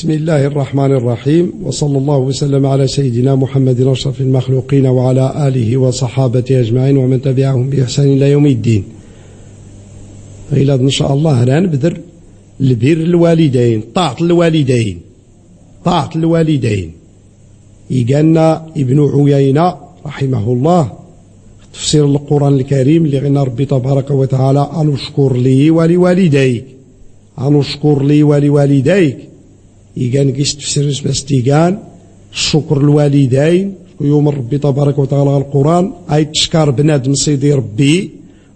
بسم الله الرحمن الرحيم، وصلى الله وسلم على سيدنا محمد أشرف المخلوقين وعلى آله وصحابته أجمعين ومن تبعهم بإحسان إلى يوم الدين. إلى إن شاء الله رانا نبدر البر الوالدين، طاعة الوالدين. يقالنا ابن عيينة رحمه الله تفسير القرآن الكريم اللي غنى ربي تبارك وتعالى أن اشكر لي ولوالديك يقال كيش تفسير اسمه استيقان الشكر الوالدين يوم ربي تبارك وتعالى القرآن أي تشكر بنادم سيدي ربي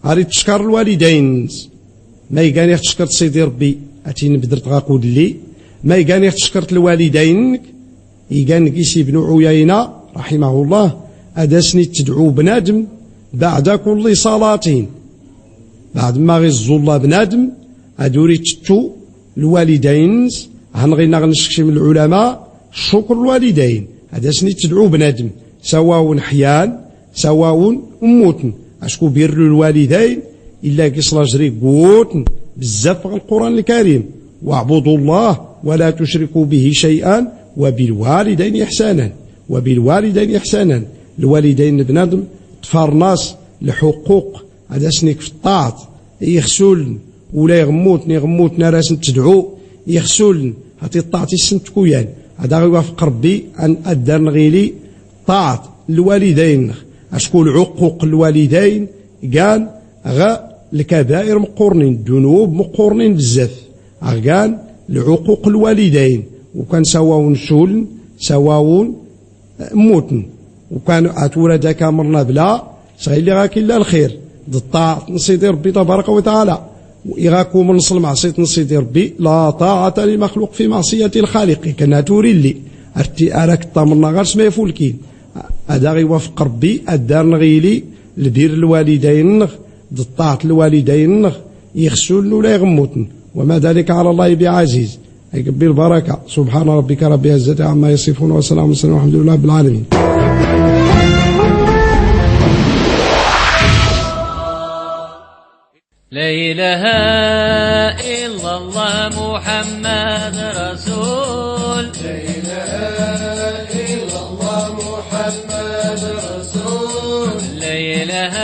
أري تشكر الوالدين ما يقال تشكر سيدي ربي أتين بدرت غاقود لي ما يقال تشكرت الوالدين يقال كيش ابن عيينة رحمه الله أدسني تدعو بنادم بعد كل صلاة بعد ما غيزو الله بنادم أدوري تتو الوالدين هنغينا غنشكي من العلماء شكر الوالدين أدسني تدعو بنادم سواء حيان سواء أموتن أشكو بير الوالدين إلا كيصلا جري قوتن بزاف القرآن الكريم واعبدوا الله ولا تشركوا به شيئا وبالوالدين إحسانا الوالدين بنادم تفارناس الحقوق هذا سنيك في الطاعة يخسولن ولا يغموتنا راس تدعو يخسولن هاتي الطاعة السنت كويان هذا يوافق ربي أن أدار نغيلي طاعة الوالدين أشكو العقوق الوالدين قال الكبائر مقورنين الذنوب مقورنين بزاف قال العقوق الوالدين وكان سواء سولن سواء موتن وكان أتولد كامرنا بلا سغيلي غاك إلا الخير ضد الطاعة نصيدي ربي تبارك وتعالى وإغاكو من نصل معصية نصيدي ربي لا طاعة لمخلوق في معصية الخالق كنا توري اللي أراك الطامرنا غير سما يفولكين هذا غيوافق ربي الدار نغيلي لبير الوالدين ضد الطاعة الوالدين يخسولن ولا يغموتن وما ذلك على الله بعزيز يقبل البركة. سبحان ربك رب العزة عما يصفون وسلام والحمد لله رب العالمين. لا إله إلا الله محمد رسول لا إله إلا الله محمد رسول لا إله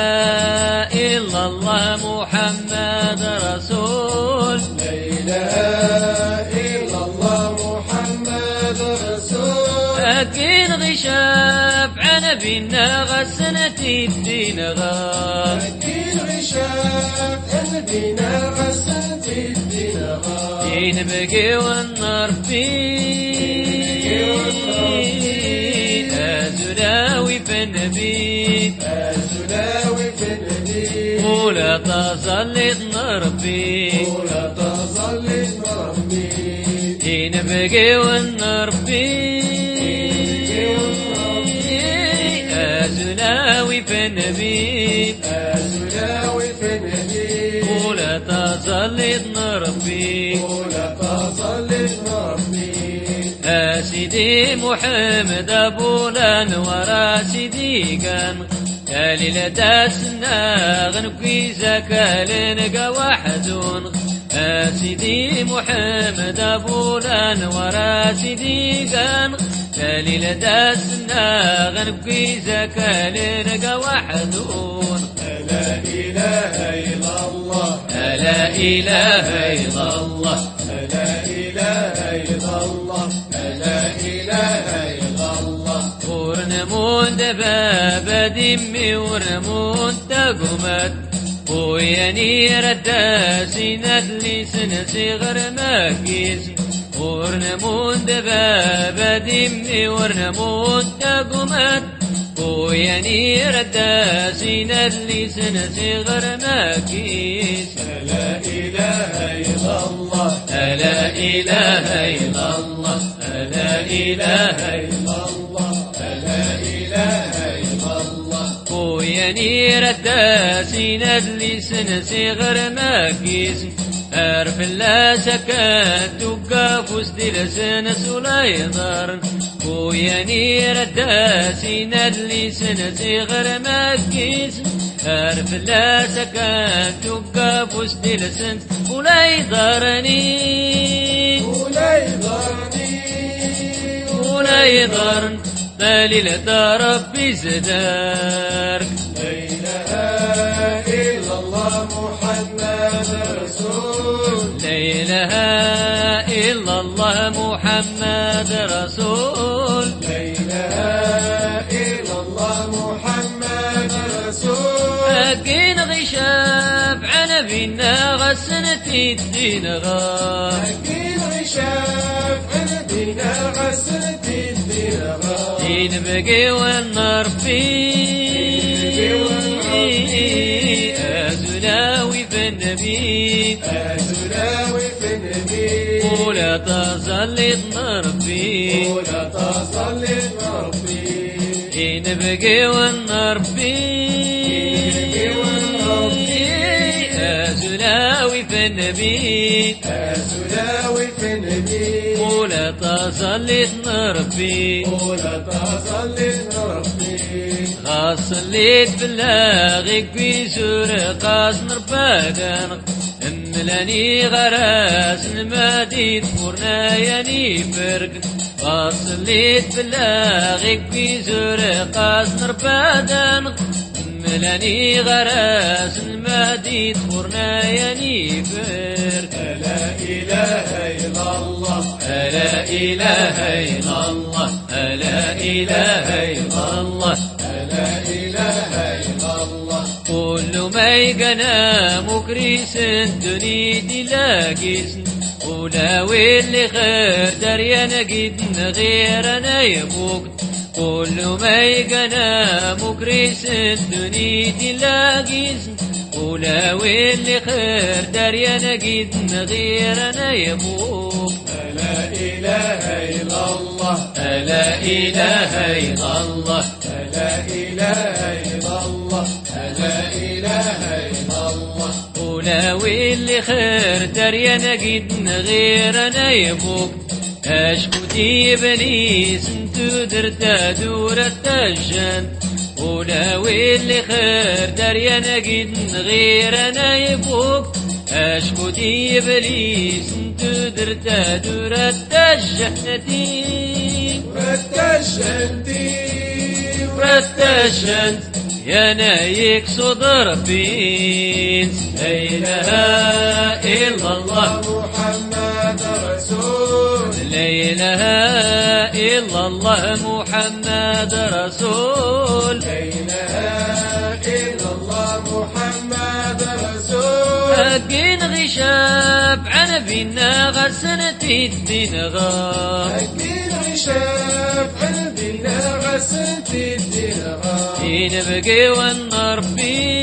إلا الله محمد رسول لا إله إلا الله محمد رسول أكين غشاف عن بنا غسنة الدين أكين غشاف عن بنا غسنة الدين دين بقي والنار فيه أزلاوي في النبي ولا تظل نربي دين بقي والنار فيه أزلاوي في النبي ولا تظل نربي سيدي محمد أبو الأنوار سيدي كان كالي لداسنا غنكوي زكالنقا وحدون سيدي محمد أبو الأنوار سيدي كان كالي لداسنا غنكوي زكالنقا وحدون لا إله إلا الله لا إله إلا الله لا إله إلا الله لا إله إلا الله ورنمون دباب دمي ورنمون تقمت وياني رداسين اللي صغر ماكيس ورنمون دباب دمي ورنمون تقمت وياني رداسين اللي صغر ماكيس لا إله إلا الله لا إله إلا الله لا إله إلا الله لا إله إلا الله وياني رداسين اللي صغر ماكيس أرف لا سكت وقف وسدي لسنس ولا يضر وياني رداسين اللي سنسي غير مكيس أرف لا سكت وقف وسدي لسنس ولا يضرني ولا يضرني ليلة ربي زدارك لا إله إلا الله محمد رسول لا إله إلا الله محمد رسول لا إله إلا الله محمد رسول أكين غشاف عنبنا غسنتي الدين غا أكين غشاف عنبنا غسنتي الدين غا دين بقي والنار أزلاوي في النبي أزلاوي في النبي ولا تصلي نربي ولا تصلي نربي إن بقي والنربي أزلاوي في النبي أزلاوي في النبي ولا تصلي نربي ولا تصلي نربي غصليت بلاغك في سور قاس نربادان املاني غراس المديد فرنا ياني فرق غصليت بلاغك في سور قاس نربادان املاني غراس المديد فرنا ياني فرق لا إله إلا الله لا إله إلا الله لا إله إلا الله لا إله إلا الله كل ما يقنا مكريس دنيدي لاقيس ولا واللي خير دريانا قد غير انا يبوك كل ما يقنا مكريس دنيدي لاقيس ولا واللي خير دريانا قد غير انا يبوك لا إله إلا الله لا إله إلا الله لا إله إلا الله لا إله إلا الله ولا واللي خير دريانا قد غير انا يبوك اشكوتي ابليس انتو درتا دورة الجن ولا واللي خير دريانا قد غير انا يبوك اشكوتي ابليس انتو درتا دورة الجنتين فتشنت يا نايك صدر بين لا إله إلا الله محمد رسول لا إله إلا الله محمد رسول لا إله إلا الله محمد رسول أكين غشاف عنبنا غسنتي الدين غا أكين غشاف عنبنا غسنتي الدين غا إن بقي والنار في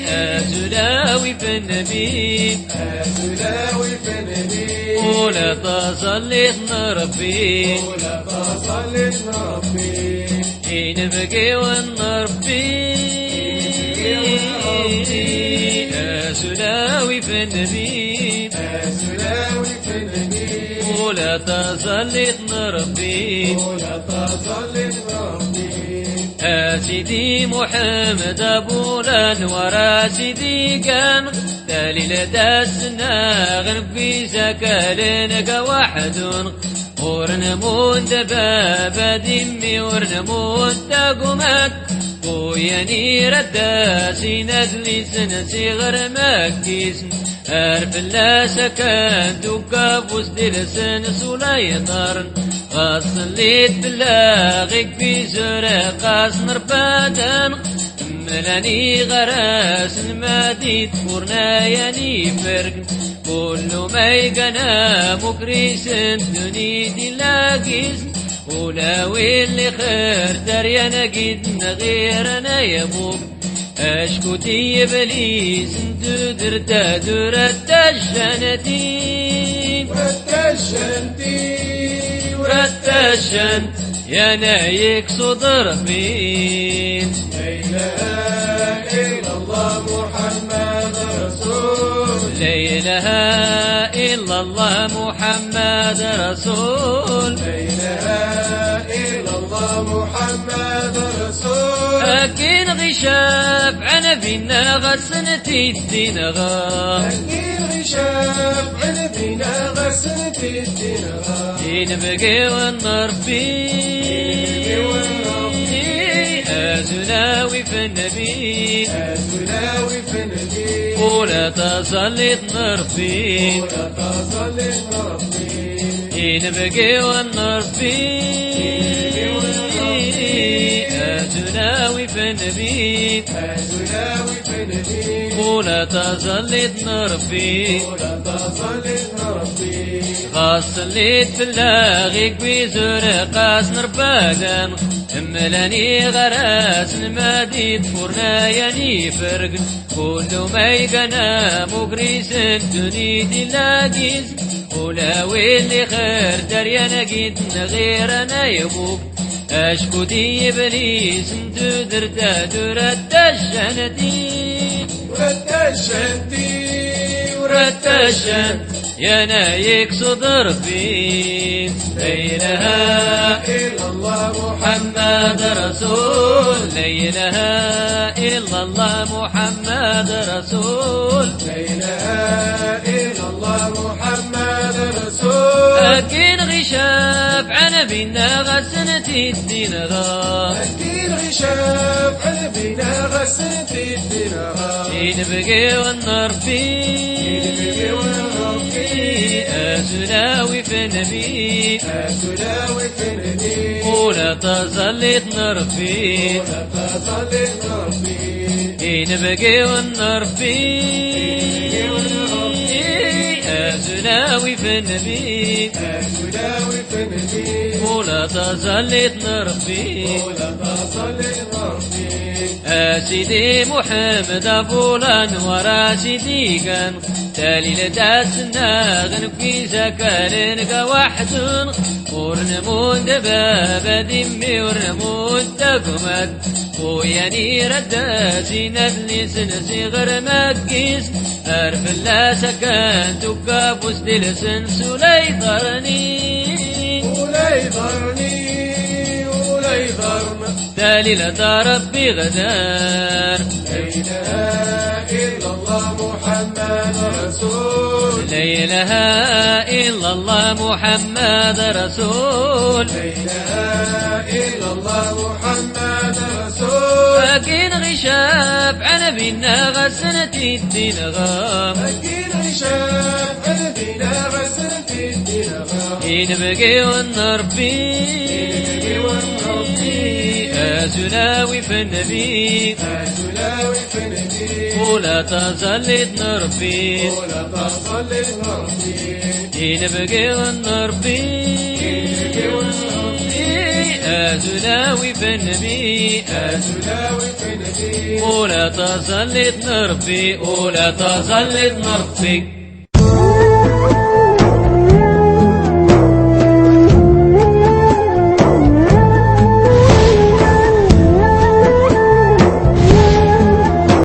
أزلاوي في النبي أزلاوي في النبي ولا تصلي نربي ولا تصلي نربي إن بقي والنار في أزلاوي في النبي أزلاوي في النبي ولا تصلي نربي ولا تصلي نربي سيدي محمد أبو الأنوار سيدي كان دليل داسنا غنبي سكالنك واحد ورنمون دباب دمي ورنمون تقومات وياني رداسي نزلي سنسي غير مكيس أرف لا سكن دوكا وسدي لسنس ولا يطرن غصليت بلاغك في زرقاس نربادن ملاني غراس المديد فرنا ياني فرق كل ما يقنا مكريس دنيدي لاقيس ولا واللي خير دريانا قد غير انا يبوك اشكوتي ابليس انتو درتا درت الجنتين والتشنت يا نايك صدر بين لا إله إلا الله محمد إلا الله محمد رسول لا إله إلا الله محمد رسول أكين غشاف عن بنا غسنتي الدين غا أكين غشاف عن بنا غسنتي الدين غا ينبقي ونربي أزلاوي في النبي أزلاوي في النبي ولا تسلط نربي ولا تصلي ربي ينبقي ونربي أزلاوي في النبي أزلاوي في النبي ولا تسلط نربي ولا تصلي ربي غصليت في اللاغي ويزور قاس نرباقان ملاني غراس المديد فرنا يعني فرق كل ما يقنا مقريس الدنيا دي لاقيس ولا ويلي خير دريا نقيد غير انا يبوك اشكو دي ابليس انتو دردا درد الشندي ورد الشندي ورد الشند يا نايك صدر فين لا إله إلا الله محمد رسول لا إله إلا الله محمد رسول لا إله إلا الله محمد رسول أكين غشاف عن بنا غسنتي الدين غا أكين غشاف عن بنا غسنتي الدين غا ينبقي والنربي أزلاوي في النبي أزلاوي في النبي ولا تسلط نربي ولا تصلي ربي ينبقي والنربي أزلاوي في النبي أزلاوي في النبي ولا تسلط نربي ولا تصلي ربي سيدي محمد أبو الأنوار سيدي كان تالي لداس الناغن في سكالين واحد ورنمون دباب دمي ورنمون تقمت وياني رداسي ندلي سنسي غير مكيس أرف الله سكان تكابوس دلسن سليطرني ولا يضرني ولا يضرنا تالي لدى ربي غدار لا إله إلا الله محمد رسول لا إله إلا الله محمد رسول لا إله إلا الله محمد رسول أكين غشاف عن بنا غسنتي الدين غام أكين غشاف عن بنا غسنتي الدين غا ينبقي والنربي أزلاوي في النبي أزلاوي في النبي ولا تسلط نربي ولا تصلي ربي ينبقي والنربي أزلاوي في النبي أزلاوي في النبي ولا تسلط نربي ولا تسلط نربي